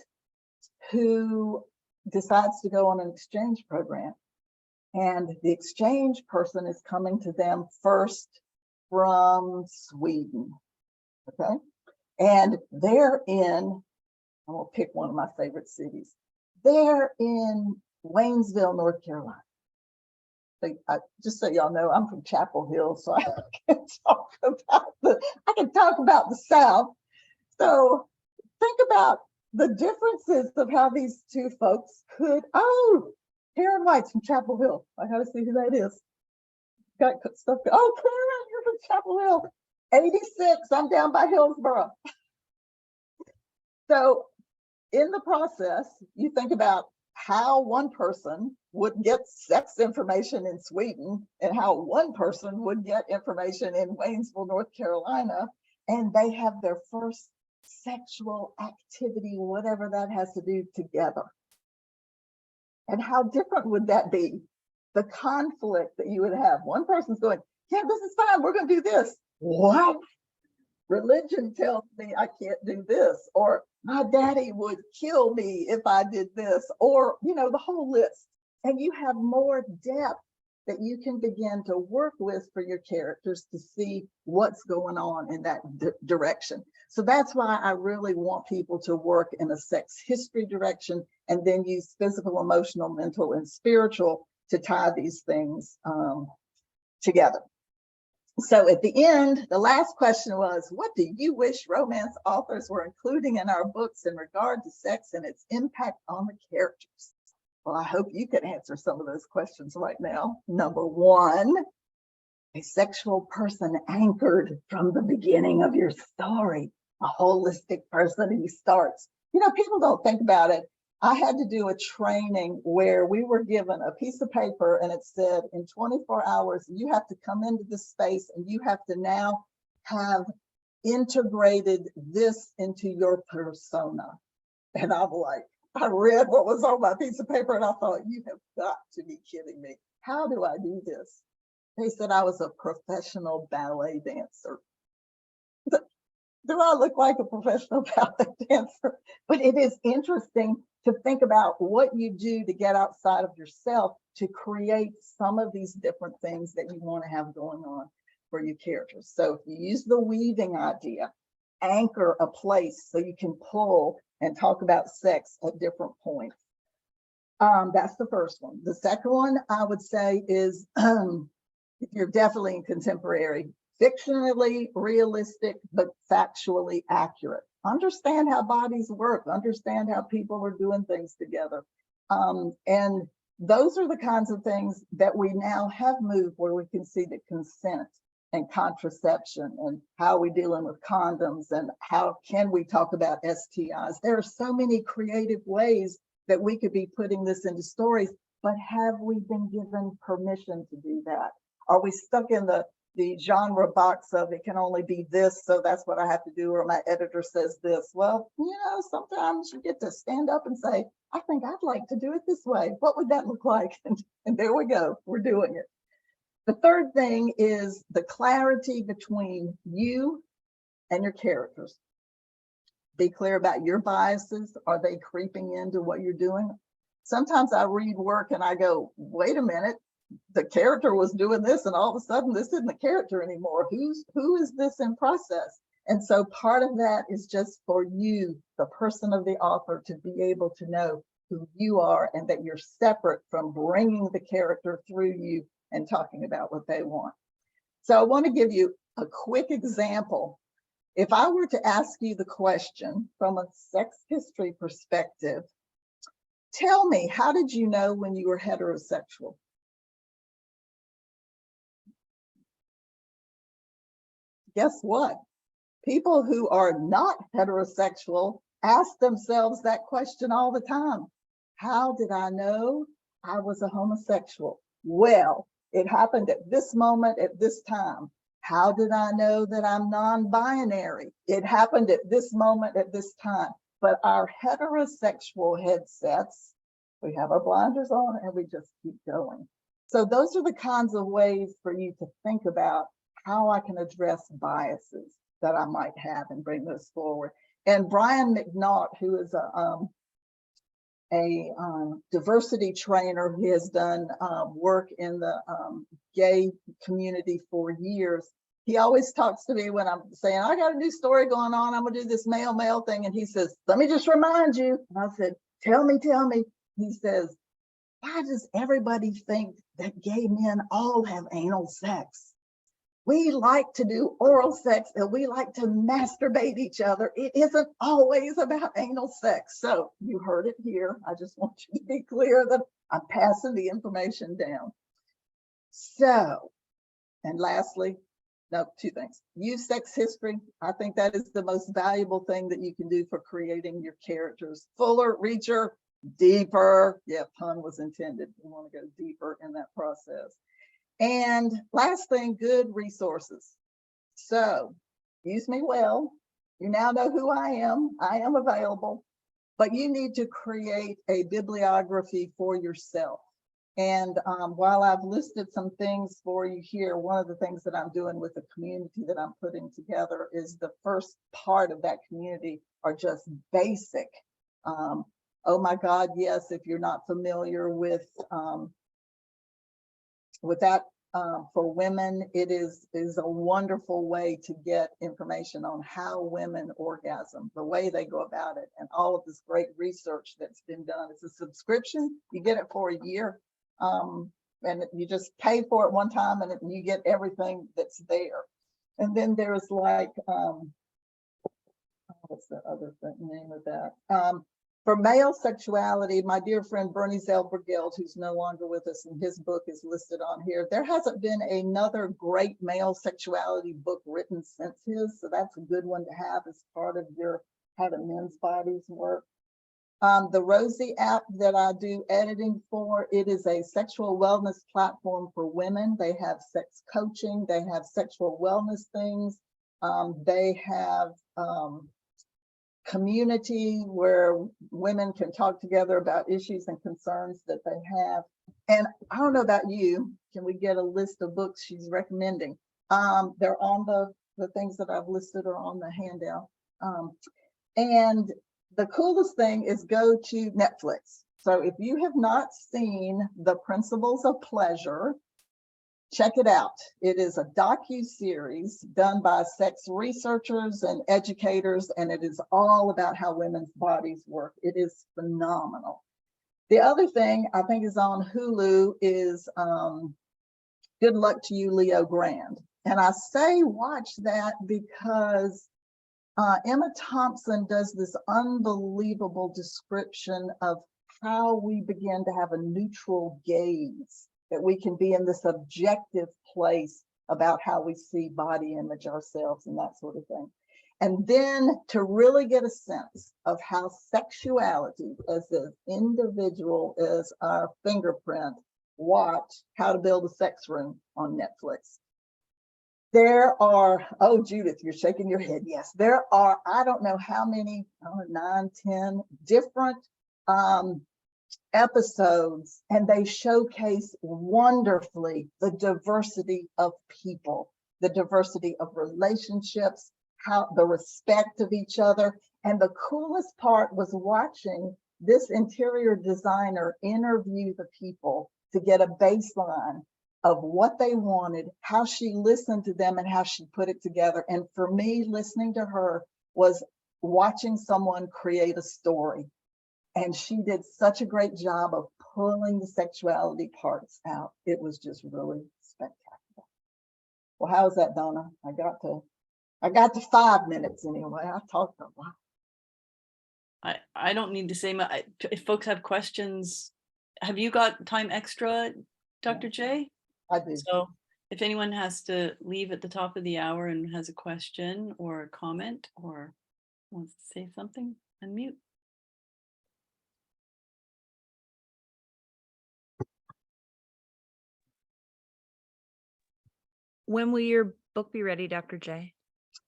who decides to go on an exchange program. And the exchange person is coming to them first from Sweden, okay? And they're in, I'm gonna pick one of my favorite cities. They're in Waynesville, North Carolina. Just so y'all know, I'm from Chapel Hill, so I can talk about the South. So think about the differences of how these two folks could, Karen White's from Chapel Hill. I gotta see who that is. Got stuff. Oh, Karen, you're from Chapel Hill. 86, I'm down by Hillsborough. So in the process, you think about how one person would get sex information in Sweden and how one person would get information in Waynesville, North Carolina, and they have their first sexual activity, whatever that has to do, together. And how different would that be? The conflict that you would have. One person's going, yeah, this is fine, we're gonna do this. What? Religion tells me I can't do this, or my daddy would kill me if I did this, or, you know, the whole list. And you have more depth that you can begin to work with for your characters to see what's going on in that direction. So that's why I really want people to work in a sex history direction and then use physical, emotional, mental, and spiritual to tie these things together. So at the end, the last question was, what do you wish romance authors were including in our books in regard to sex and its impact on the characters? Well, I hope you can answer some of those questions right now. Number one, a sexual person anchored from the beginning of your story, a holistic person who starts. You know, people don't think about it. I had to do a training where we were given a piece of paper and it said, in 24 hours, you have to come into this space and you have to now have integrated this into your persona. And I'm like, I read what was on my piece of paper and I thought, you have got to be kidding me. How do I do this? They said I was a professional ballet dancer. Do I look like a professional ballet dancer? But it is interesting to think about what you do to get outside of yourself to create some of these different things that you want to have going on for your characters. So if you use the weaving idea, anchor a place so you can pull and talk about sex at different points. That's the first one. The second one I would say is if you're definitely in contemporary, fictionally realistic, but factually accurate. Understand how bodies work, understand how people are doing things together. And those are the kinds of things that we now have moved where we can see the consent and contraception and how we dealing with condoms and how can we talk about STIs. There are so many creative ways that we could be putting this into stories, but have we been given permission to do that? Are we stuck in the genre box of it can only be this, so that's what I have to do, or my editor says this? Well, you know, sometimes you get to stand up and say, I think I'd like to do it this way. What would that look like? And there we go, we're doing it. The third thing is the clarity between you and your characters. Be clear about your biases. Are they creeping into what you're doing? Sometimes I read work and I go, wait a minute, the character was doing this and all of a sudden this isn't the character anymore. Who is this in process? And so part of that is just for you, the person of the author, to be able to know who you are and that you're separate from bringing the character through you and talking about what they want. So I want to give you a quick example. If I were to ask you the question from a sex history perspective, tell me, how did you know when you were heterosexual? Guess what? People who are not heterosexual ask themselves that question all the time. How did I know I was a homosexual? Well, it happened at this moment, at this time. How did I know that I'm non-binary? It happened at this moment, at this time. But our heterosexual headsets, we have our blinders on and we just keep going. So those are the kinds of ways for you to think about how I can address biases that I might have and bring those forward. And Brian McNaught, who is a diversity trainer, he has done work in the gay community for years. He always talks to me when I'm saying, I got a new story going on, I'm gonna do this male thing. And he says, let me just remind you. And I said, tell me. He says, why does everybody think that gay men all have anal sex? We like to do oral sex and we like to masturbate each other. It isn't always about anal sex. So you heard it here. I just want you to be clear that I'm passing the information down. So, and lastly, no, two things. Use sex history. I think that is the most valuable thing that you can do for creating your characters. Fuller, richer, deeper. Yeah, pun was intended. You want to go deeper in that process. And last thing, good resources. So use me well. You now know who I am. I am available, but you need to create a bibliography for yourself. And while I've listed some things for you here, one of the things that I'm doing with the community that I'm putting together is the first part of that community are just basic. Oh my God, yes, if you're not familiar with that, for women, it is a wonderful way to get information on how women orgasm, the way they go about it, and all of this great research that's been done. It's a subscription. You get it for a year, and you just pay for it one time, and you get everything that's there. And then there's like, what's the other name of that? For male sexuality, my dear friend Bernie Zellbergeld, who's no longer with us, and his book is listed on here. There hasn't been another great male sexuality book written since his, so that's a good one to have as part of your how do men's bodies work. The Rosie app that I do editing for, it is a sexual wellness platform for women. They have sex coaching, they have sexual wellness things, they have community where women can talk together about issues and concerns that they have. And I don't know about you, can we get a list of books she's recommending? They're on the things that I've listed are on the handout. And the coolest thing is go to Netflix. So if you have not seen The Principles of Pleasure, check it out. It is a docu-series done by sex researchers and educators, and it is all about how women's bodies work. It is phenomenal. The other thing I think is on Hulu is Good Luck to You, Leo Grand. And I say watch that because Emma Thompson does this unbelievable description of how we begin to have a neutral gaze, that we can be in this objective place about how we see body image ourselves and that sort of thing. And then to really get a sense of how sexuality as an individual is our fingerprint, watch How to Build a Sex Room on Netflix. There are, oh, Judith, you're shaking your head. Yes, there are, I don't know how many, 9, 10 different episodes, and they showcase wonderfully the diversity of people, the diversity of relationships, how the respect of each other. And the coolest part was watching this interior designer interview the people to get a baseline of what they wanted, how she listened to them, and how she put it together. And for me, listening to her was watching someone create a story. And she did such a great job of pulling the sexuality parts out. It was just really spectacular. Well, how's that, Donna? I got to 5 minutes anyway. I talked a lot. I don't need to say much. If folks have questions, have you got time extra, Dr. J? I do. So if anyone has to leave at the top of the hour and has a question or a comment or wants to say something, unmute. When will your book be ready, Dr. J?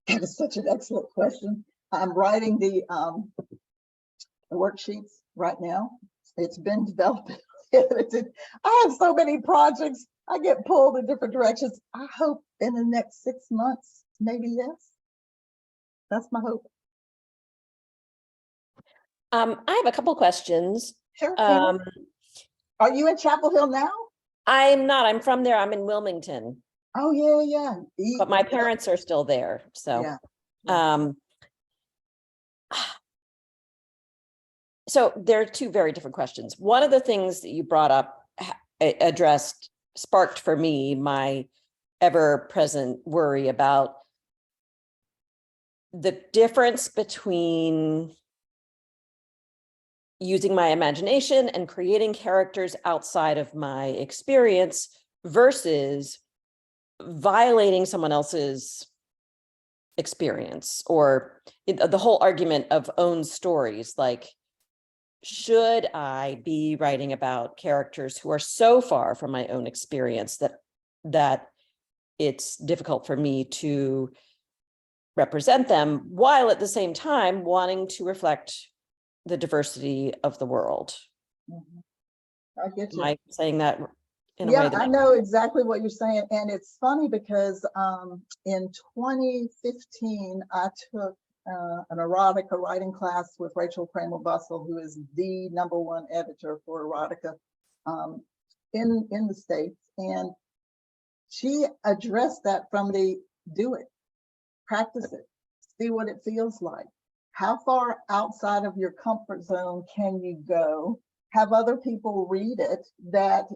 That is such an excellent question. I'm writing the worksheets right now. It's been developed. I have so many projects. I get pulled in different directions. I hope in the next 6 months, maybe less. That's my hope. I have a couple questions. Sure. Are you in Chapel Hill now? I'm not. I'm from there. I'm in Wilmington. Oh, yeah. But my parents are still there. So, yeah. So there are two very different questions. One of the things that you brought up sparked for me my ever-present worry about the difference between using my imagination and creating characters outside of my experience versus violating someone else's experience, or the whole argument of own stories. Like, should I be writing about characters who are so far from my own experience that it's difficult for me to represent them, while at the same time wanting to reflect the diversity of the world? I get you. Am I saying that in a Yeah, way that I know exactly what you're saying. And it's funny because in 2015, I took an erotica writing class with Rachel Kramer Bussell, who is the #1 editor for erotica in the States. And she addressed that from the do it, practice it, see what it feels like. How far outside of your comfort zone can you go? Have other people read it that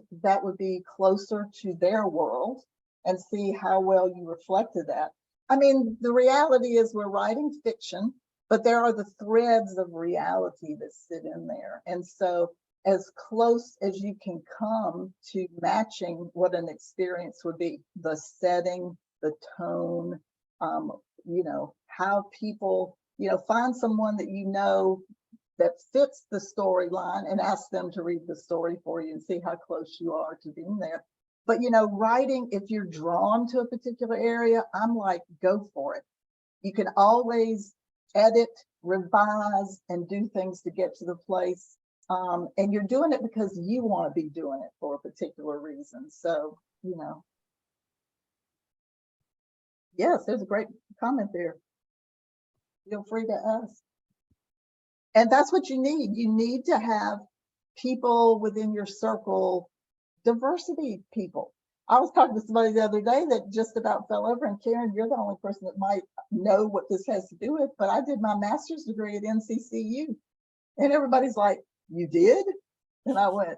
would be closer to their world, and see how well you reflected that. I mean, the reality is we're writing fiction, but there are the threads of reality that sit in there. And so as close as you can come to matching what an experience would be, the setting, the tone, how people, find someone that that fits the storyline and ask them to read the story for you and see how close you are to being there. But, writing, if you're drawn to a particular area, I'm like, go for it. You can always edit, revise and do things to get to the place. And you're doing it because you want to be doing it for a particular reason. So, yes, there's a great comment there. Feel free to ask. And that's what you need. You need to have people within your circle, diversity people. I was talking to somebody the other day that just about fell over, and Karen, you're the only person that might know what this has to do with, but I did my master's degree at NCCU. And everybody's like, you did? And I went,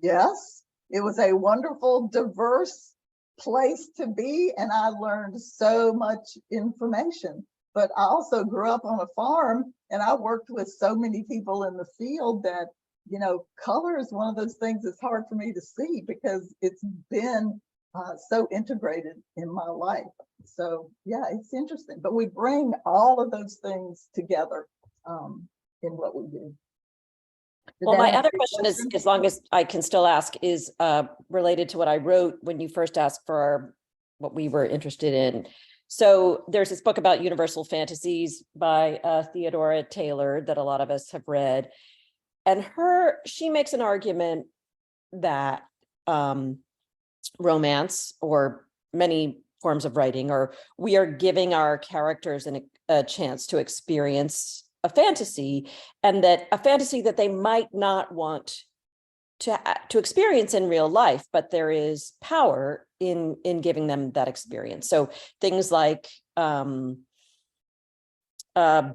yes. It was a wonderful, diverse place to be, and I learned so much information. But I also grew up on a farm, and I worked with so many people in the field that, color is one of those things that's hard for me to see because it's been so integrated in my life. So yeah, it's interesting. But we bring all of those things together in what we do. Well, my other question is, as long as I can still ask, is related to what I wrote when you first asked for what we were interested in. So there's this book about universal fantasies by Theodora Taylor that a lot of us have read. And she makes an argument that romance, or many forms of writing, or we are giving our characters a chance to experience a fantasy, and that a fantasy that they might not want to experience in real life, but there is power in giving them that experience. So things like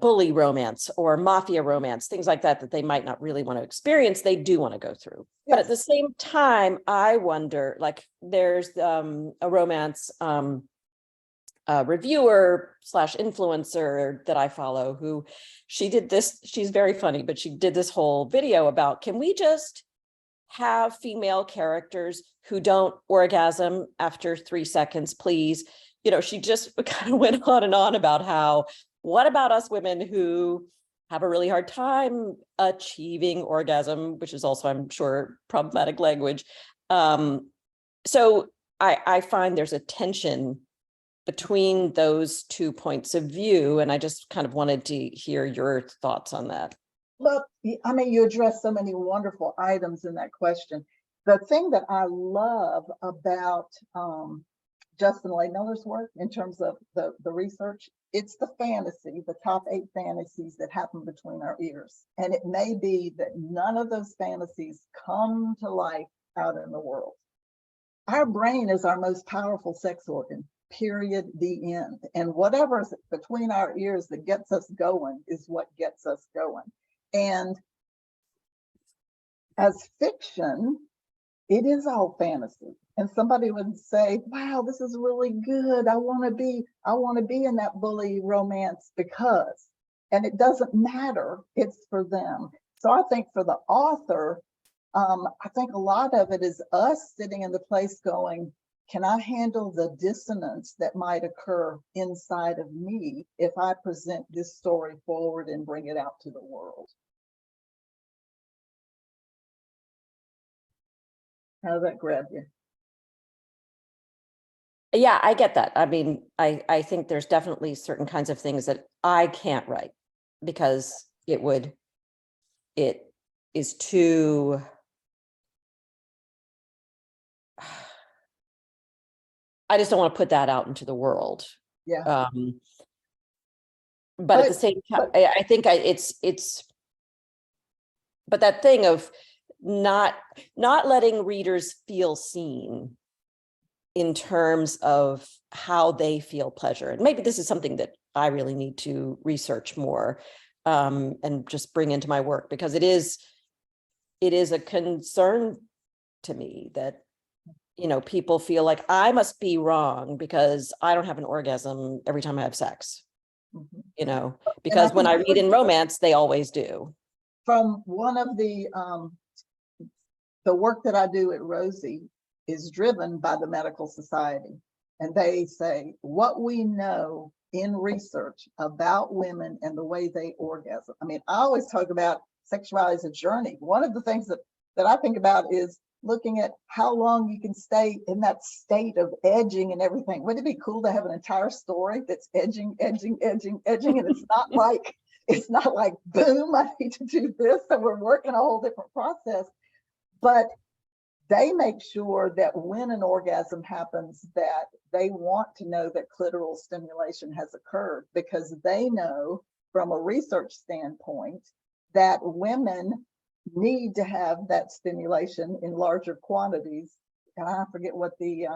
bully romance or mafia romance, things like that they might not really want to experience, they do want to go through. Yes. But at the same time, I wonder, like there's a romance reviewer / influencer that I follow, who she's very funny, but she did this whole video about, can we just have female characters who don't orgasm after 3 seconds, please? She just kind of went on and on about how, what about us women who have a really hard time achieving orgasm, which is also, I'm sure, problematic language. So I find there's a tension between those 2 points of view, and I just kind of wanted to hear your thoughts on that. Well, I mean, you addressed so many wonderful items in that question. The thing that I love about Justin Laymiller's work in terms of the research, it's the fantasy, the top 8 fantasies that happen between our ears. And it may be that none of those fantasies come to life out in the world. Our brain is our most powerful sex organ, period, the end. And whatever's between our ears that gets us going is what gets us going. And as fiction, it is all fantasy. And somebody would say, wow, this is really good. I want to be in that bully romance because, and it doesn't matter, it's for them. So I think for the author, I think a lot of it is us sitting in the place going, can I handle the dissonance that might occur inside of me if I present this story forward and bring it out to the world? How did that grab you? Yeah, I get that. I mean, I think there's definitely certain kinds of things that I can't write because it is too, I just don't want to put that out into the world. Yeah. But at the same time, I think it's, but that thing of not letting readers feel seen in terms of how they feel pleasure. And maybe this is something that I really need to research more and just bring into my work, because it is a concern to me that, people feel like I must be wrong because I don't have an orgasm every time I have sex, because when I read in romance, they always do. From one of the work that I do at Rosie is driven by the medical society. And they say, what we know in research about women and the way they orgasm. I mean, I always talk about sexuality as a journey. One of the things that I think about is looking at how long you can stay in that state of edging and everything. Wouldn't it be cool to have an entire story that's edging, and it's not like It's not like, boom, I need to do this. So we're working a whole different process. But they make sure that when an orgasm happens, that they want to know that clitoral stimulation has occurred, because they know from a research standpoint that women need to have that stimulation in larger quantities. And I forget what the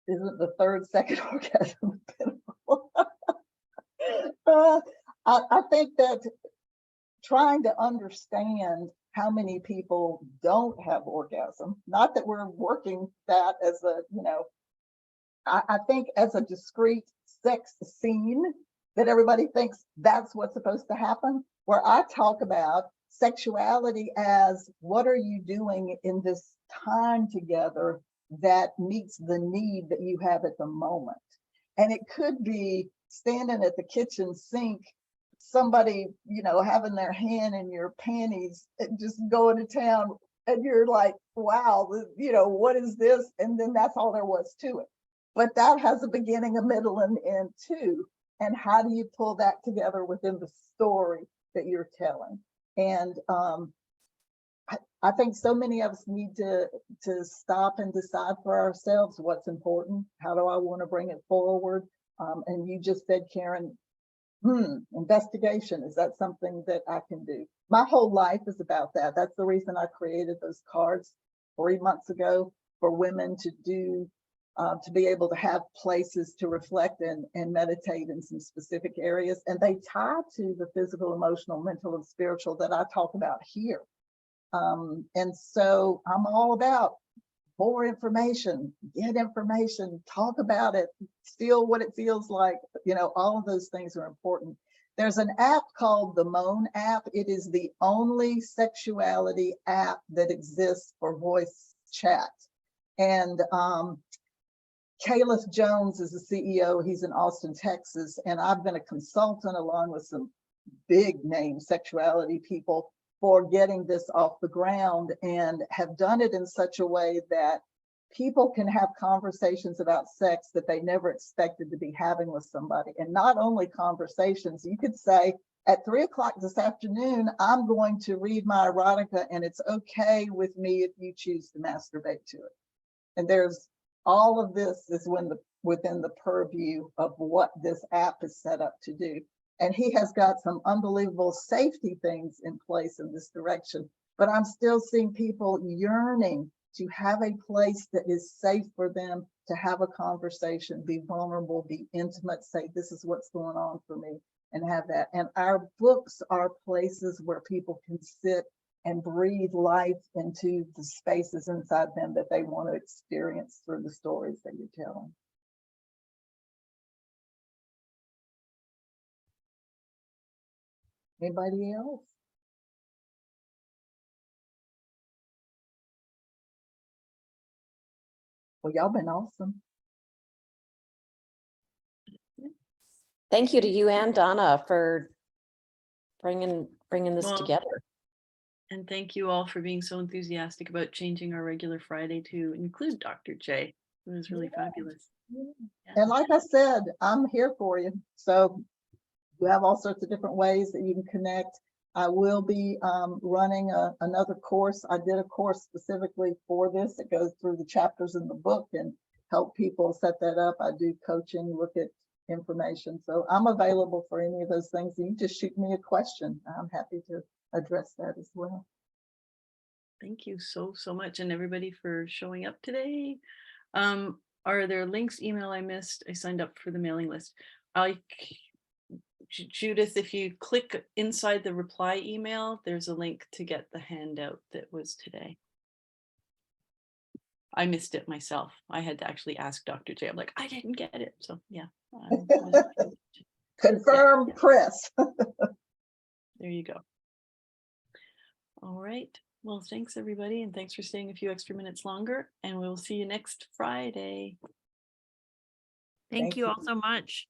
isn't the third second orgasm. I think that trying to understand how many people don't have orgasm, not that we're working that as a, I think as a discrete sex scene that everybody thinks that's what's supposed to happen, where I talk about sexuality as what are you doing in this time together that meets the need that you have at the moment. And it could be standing at the kitchen sink, somebody, having their hand in your panties and just going to town, and you're like, wow, what is this? And then that's all there was to it. But that has a beginning, a middle, and end too. And how do you pull that together within the story that you're telling? And I think so many of us need to stop and decide for ourselves what's important. How do I want to bring it forward? And you just said, Karen, investigation. Is that something that I can do? My whole life is about that. That's the reason I created those cards 3 months ago for women to do, to be able to have places to reflect and meditate in some specific areas. And they tie to the physical, emotional, mental, and spiritual that I talk about here. And so I'm all about more information, get information, talk about it, feel what it feels like. All of those things are important. There's an app called the Moan app. It is the only sexuality app that exists for voice chat. And Caliph Jones is the CEO. He's in Austin, Texas. And I've been a consultant along with some big name sexuality people for getting this off the ground, and have done it in such a way that people can have conversations about sex that they never expected to be having with somebody. And not only conversations, you could say at 3 o'clock this afternoon, I'm going to read my erotica, and it's okay with me if you choose to masturbate to it. And there's all of this is within the purview of what this app is set up to do. And he has got some unbelievable safety things in place in this direction. But I'm still seeing people yearning to have a place that is safe for them to have a conversation, be vulnerable, be intimate, say, this is what's going on for me, and have that. And our books are places where people can sit and breathe life into the spaces inside them that they want to experience through the stories that you're telling. Anybody else? Well, y'all been awesome. Thank you to you and Donna for bringing this Well, together. And thank you all for being so enthusiastic about changing our regular Friday to include Dr. J. It was really fabulous. Yeah. And like I said, I'm here for you. So you have all sorts of different ways that you can connect. I will be running another course. I did a course specifically for this. It goes through the chapters in the book and help people set that up. I do coaching, look at information. So I'm available for any of those things. You just shoot me a question. I'm happy to address that as well. Thank you so much, and everybody for showing up today. Are there links? Email I missed. I signed up for the mailing list. Judith, if you click inside the reply email, there's a link to get the handout that was today. I missed it myself. I had to actually ask Dr. J. I'm like, I didn't get it. So yeah. Confirm, press. There you go. All right. Well, thanks everybody. And thanks for staying a few extra minutes longer. And we'll see you next Friday. Thank you all so much.